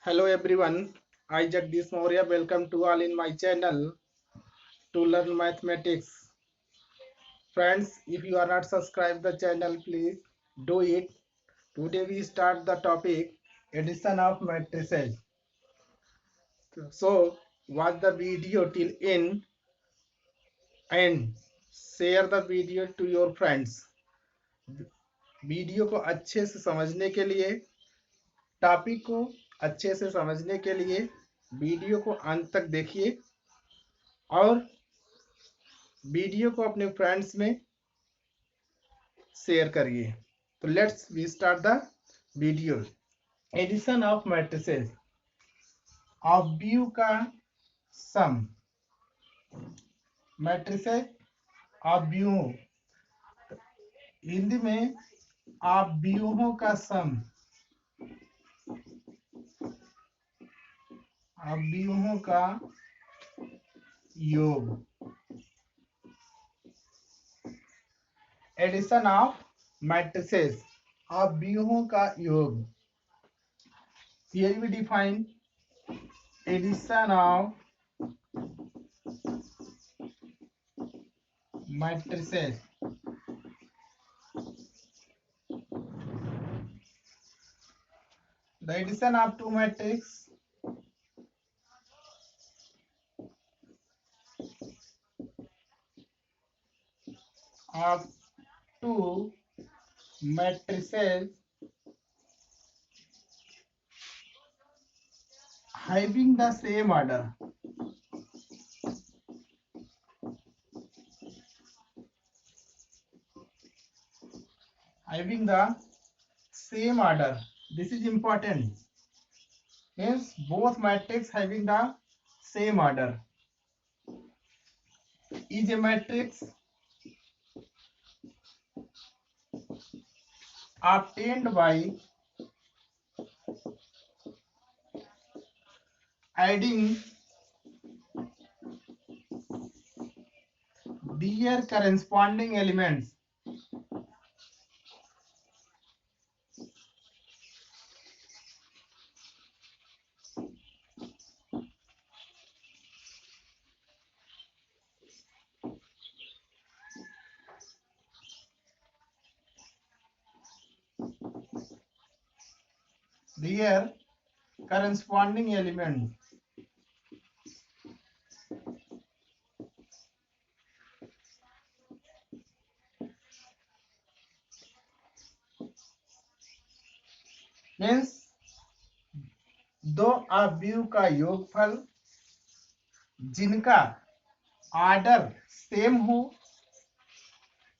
Hello everyone, I Jagdish Maurya welcome to all in my channel to learn mathematics. Friends, if you are not subscribed the channel, please do it. Today we start the topic addition of matrices. So watch the video till end and share the video to your friends. Video को अच्छे से समझने के लिए, topic को अच्छे से समझने के लिए वीडियो को अंत तक देखिए और वीडियो को अपने फ्रेंड्स में शेयर करिए। तो let's we start the video. Addition of matrices, ऑब्व्यू का सम, मैट्रिसेस ऑब्व्यूहों, हिंदी में ऑब्व्यूहों का सम, ऑब्व्यूहों का योग। एडिशन ऑफ मैट्रिसेस, ऑब्व्यूहों का योग। Here we define addition of matrices. The addition of two matrices of two matrices having the same order. Having the same order. This is important. Means both matrices having the same order. Is a matrix obtained by adding their corresponding elements. Their corresponding element. Means दो अवयव का योगफल जिनका order same हो,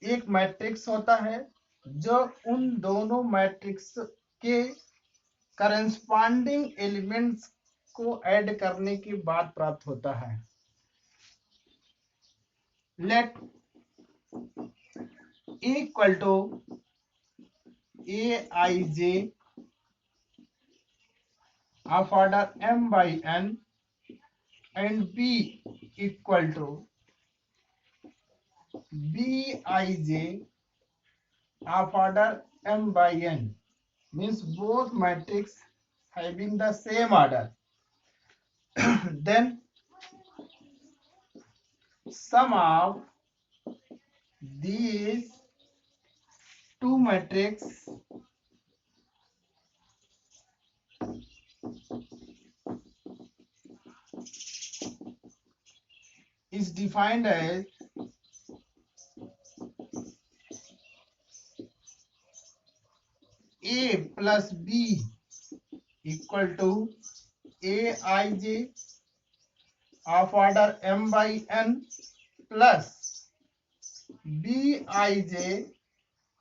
एक matrix होता है जो उन दोनों मैट्रिक्स के करस्पॉन्डिंग एलिमेंट्स को ऐड करने के बाद प्राप्त होता है। Let equal to a i j of order m by n and b equal to bij of order m by n, means both matrix having the same order. Then sum of these two matrix is defined as a plus b equal to aij of order m by n plus bij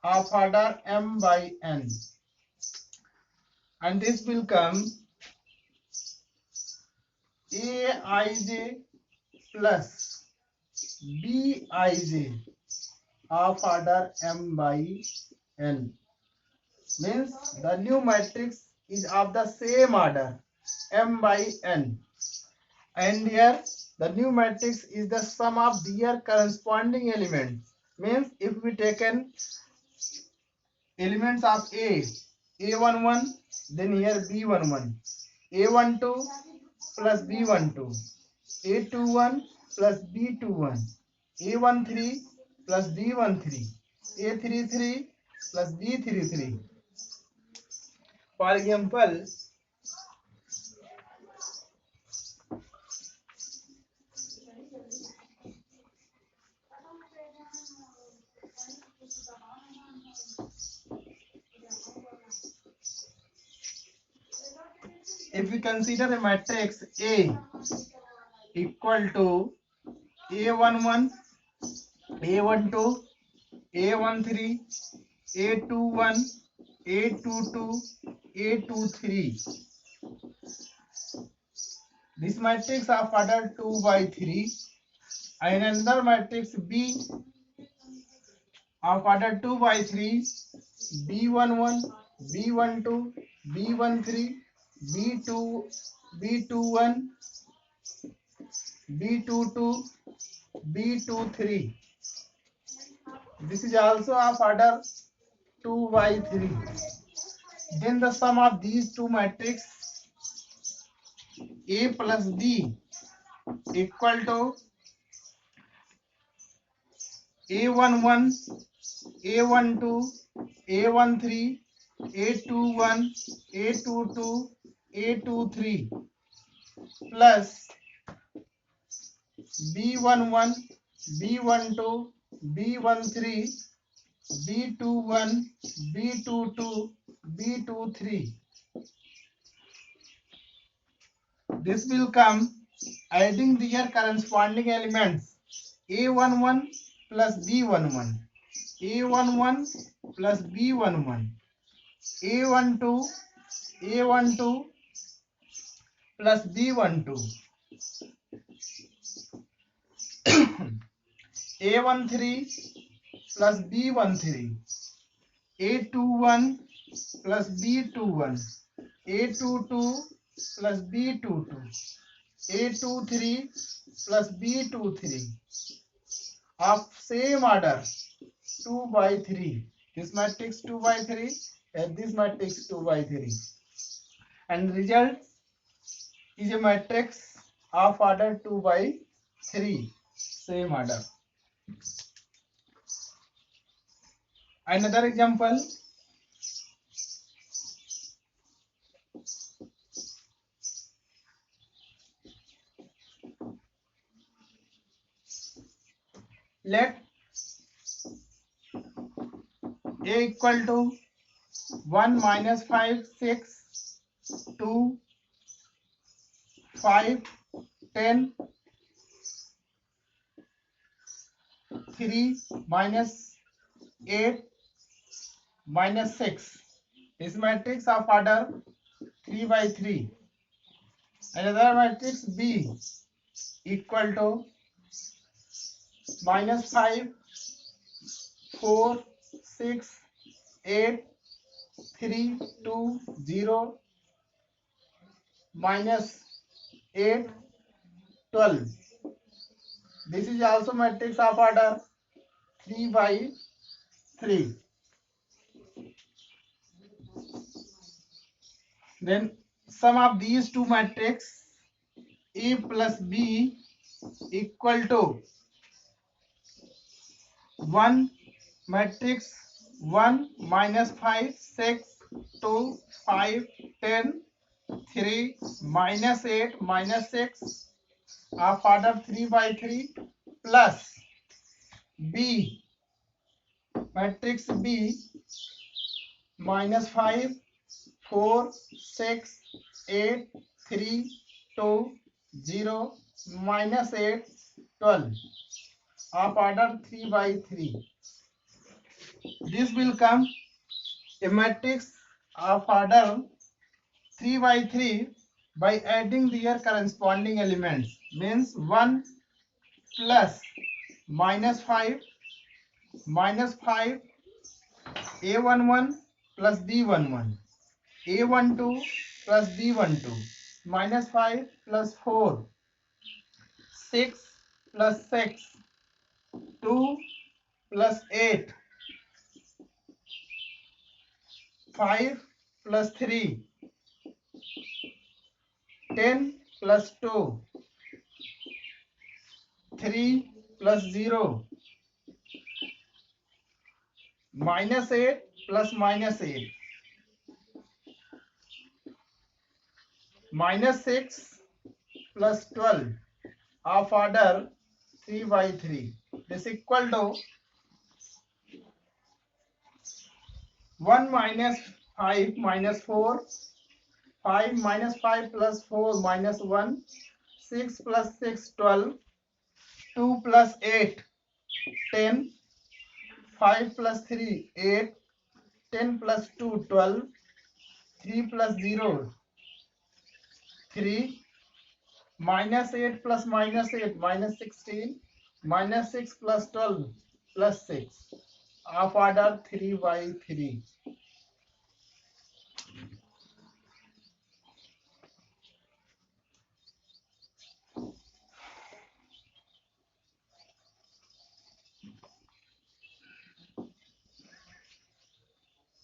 of order m by n, and this will come aij plus bij of order m by n, means the new matrix is of the same order m by n, and here the new matrix is the sum of their corresponding elements. Means if we taken elements of a a11, then here b11, A12 plus B12, A21 plus B21, A13 plus B13, A33 plus B33. For example, if we consider a matrix A equal to A11, A12, A13, A21, A22, A23. This matrix of order 2 by 3 and another matrix B of order 2 by 3, B11, B12, B13, B2, B21, B22, B23. This is also of order 2 by 3. Then the sum of these two matrices A plus B equal to A11, A12, A13, A21, A22, A23 plus B11, B12, B13, B21, B22, B23. This will come adding their corresponding elements A11 plus B11, A11 plus B11, A12, A12 plus B12, A13 plus B13, A21 plus B21, A22 plus B22, A23 plus B23 of same order 2 by 3. This matrix 2 by 3 and this matrix 2 by 3. And result is a matrix of order 2 by 3. Same order. Another example. Let A equal to 1 minus 5, 6, 2, 5, 10, 3, minus 8, minus 6. This matrix of order 3 by 3. Another matrix B equal to minus 5, 4, 6, 8, 3, 2, 0, minus 8, 12. This is also matrix of order 3 by 3. Then sum of these two matrices A plus B equal to 1 matrix 1 minus 5, 6, 2, 5, 10, 3, minus 8, minus 6 of order 3 by 3 plus B matrix B minus 5, 4, 6, 8, 3, 2, 0, minus 8, 12 of order 3 by 3. This will come a matrix of order 3 by 3 by adding their corresponding elements. Means 1 plus minus 5, minus 5, A11 plus B11, A12 plus B12, minus 5 plus 4, 6 plus 6, 2 plus 8, 5 plus 3, 10 plus 2, 3 plus 0, minus 8 plus minus 8, minus 6 plus 12 of order 3 by 3. This equal to 1 minus 5 minus 4, 5 minus 5 plus 4 minus 1, 6 plus 6 12, 2 plus 8 10, 5 plus 3 8, 10 plus 2 12, 3 plus 0 3, minus 8 plus minus 8 minus 16, minus 6 plus 12 plus 6 of order 3 by 3.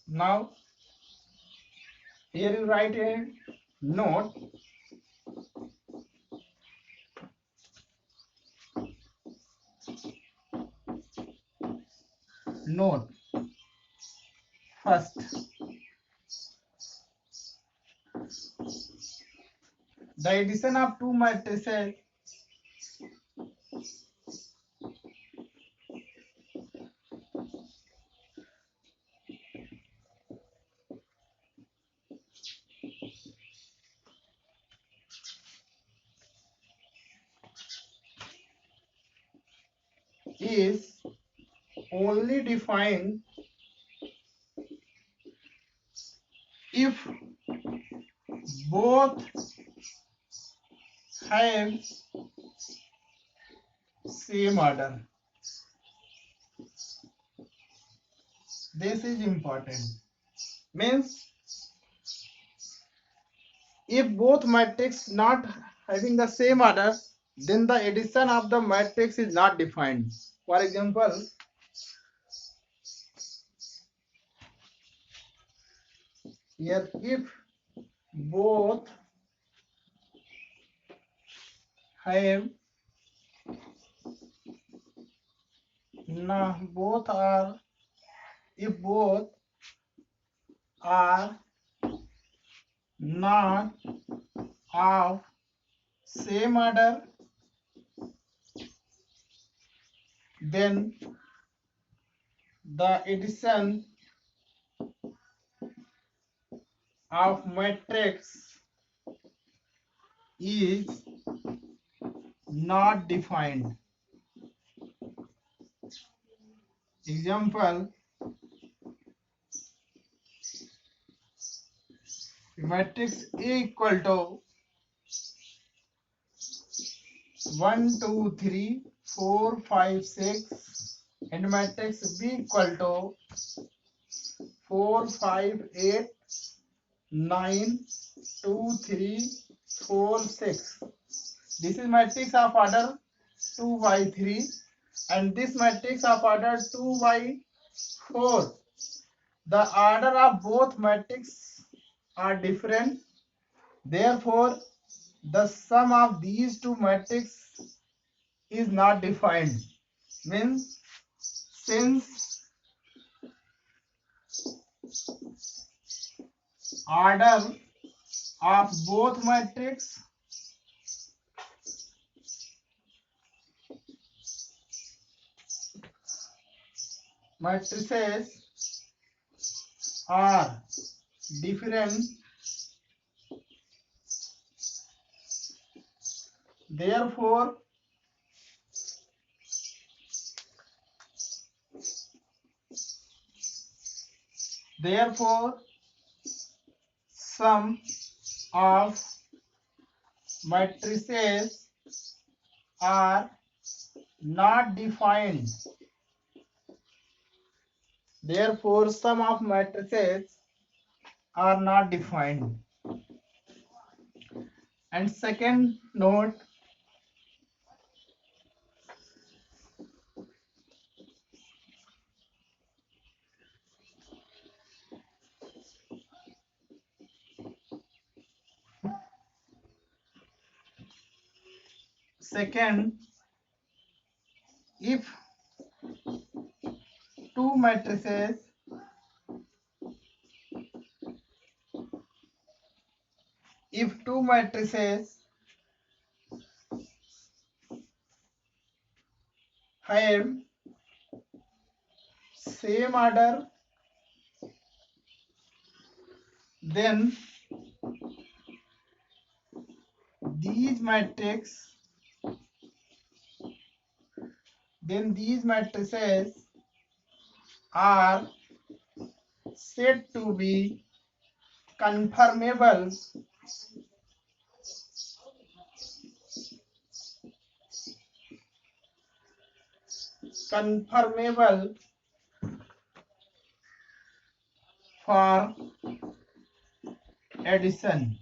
Now here you write a note. Note first, the addition of two matrices is only defined if both have same order. This is important. Means if both matrix not having the same order, then the addition of the matrix is not defined. For example, here if both have both are, if both are not of same order, then the addition of matrix is not defined. Example, matrix A equal to 1 2 3 4 5 6 and matrix B equal to 4 5 8 9 2 3 4 6. This is matrix of order 2 by 3 and this matrix of order 2 by 4. The order of both matrices are different. Therefore, the sum of these two matrices is not defined. Means since order of both matrices are different, therefore sum of matrices are not defined. Therefore, sum of matrices are not defined. And second note, Second, if two matrices have same order, then these matrices are said to be conformable for addition.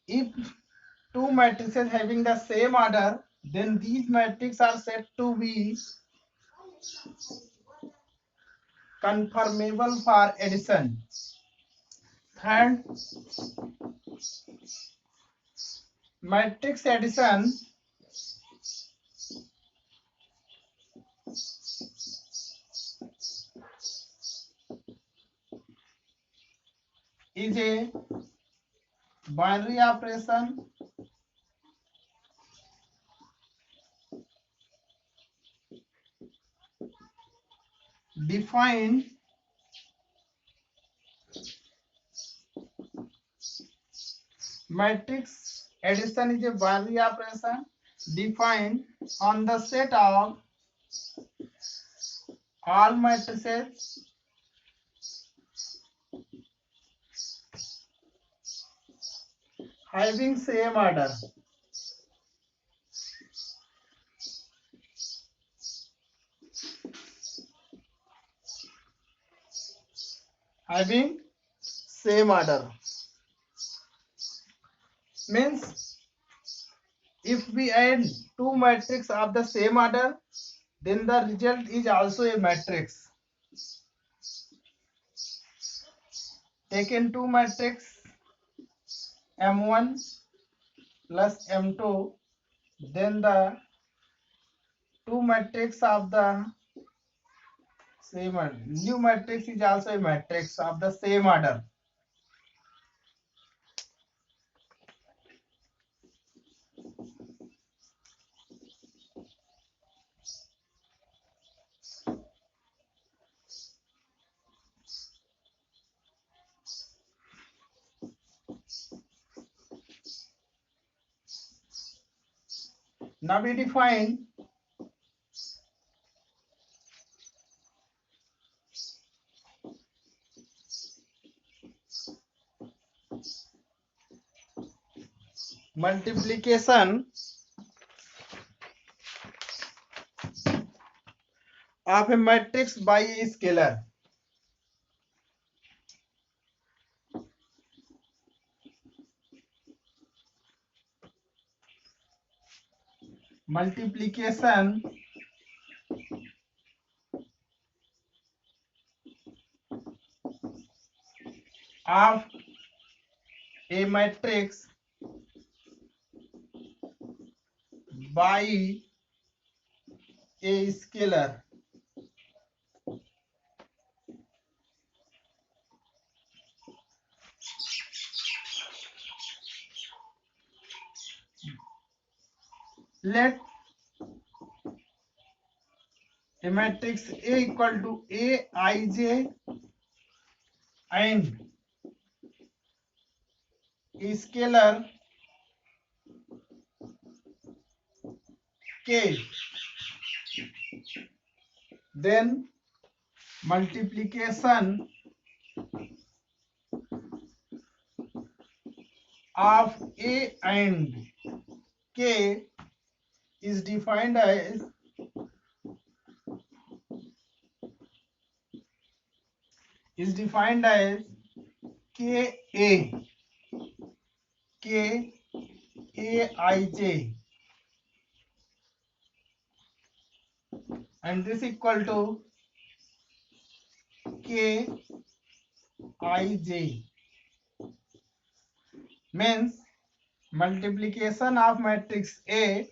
If two matrices having the same order, then these matrices are said to be conformable for addition. Third, matrix addition is a binary operation defined matrix addition is a binary operation defined on the set of all matrices having same order. Having same order means if we add two matrices of the same order, then the result is also a matrix. Taken two matrices M1 plus M2, then the two matrices of the same order. New matrix is also a matrix of the same order. Now we define multiplication of a matrix by a scalar. Multiplication of a matrix by a scalar. Let a matrix A equal to Aij and a scalar K. Then multiplication of A and K is defined as K Aij, and this equal to K Ij, means multiplication of matrix A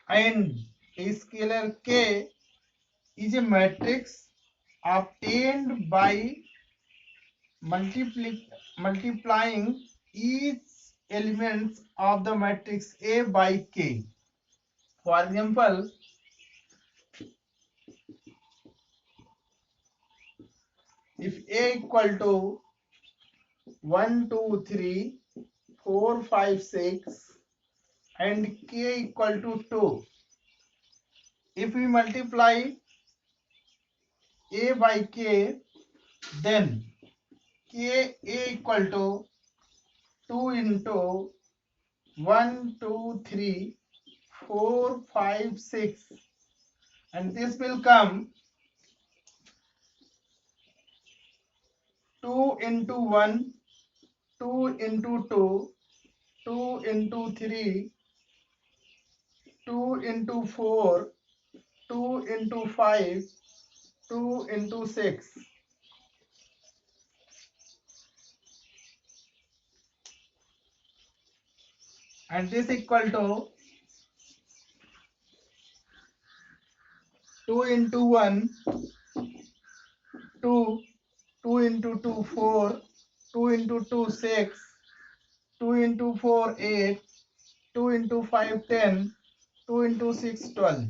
and a scalar K is a matrix obtained by multiplying each element of the matrix A by K. For example, if A equal to 1, 2, 3, 4, 5, 6 and K equal to 2, if we multiply A by K, then K A equal to 2 into 1, 2, 3, 4, 5, 6, and this will come 2 into 1, 2 into 2, 2 into 3, 2 into 4, 2 into 5, 2 into 6. And this equal to 2 into 1, 2, 2 into 2, 4, 2 into 2, 6, 2 into 4, 8, 2 into 5, 10, 2 into 6, 12.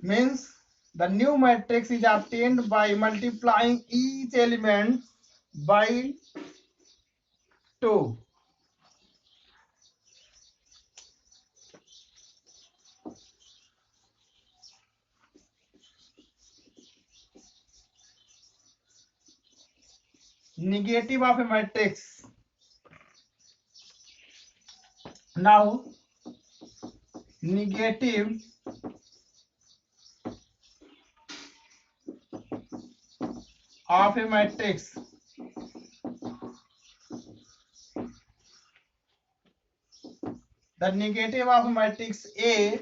Means the new matrix is obtained by multiplying each element by 2. Negative of a matrix. Now, negative of a matrix. The negative of matrix A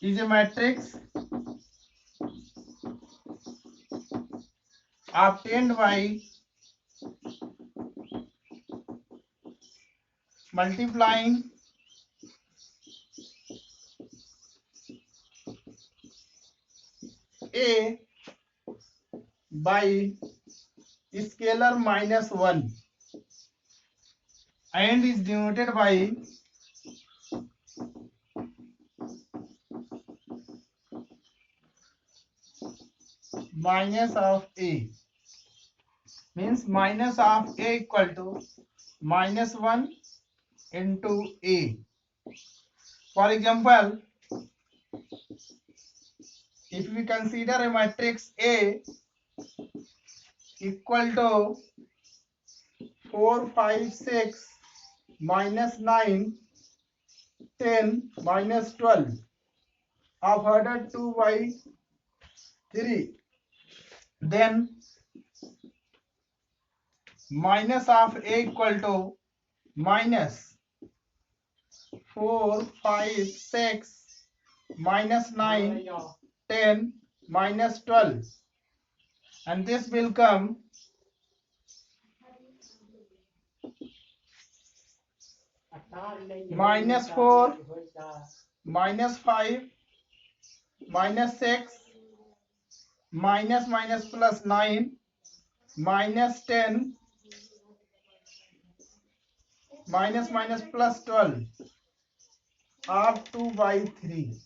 is a matrix obtained by multiplying A by scalar -1 and is denoted by minus of A. Means minus of A equal to -1 into A. For example, if we consider a matrix A equal to 4, 5, 6, -9, 10, -12 of order 2 by 3, then minus of A equal to minus 4, 5, 6, -9, 10, -12, and this will come -4, -5, -6, minus plus 9, -10, minus plus 12 of 2 by 3.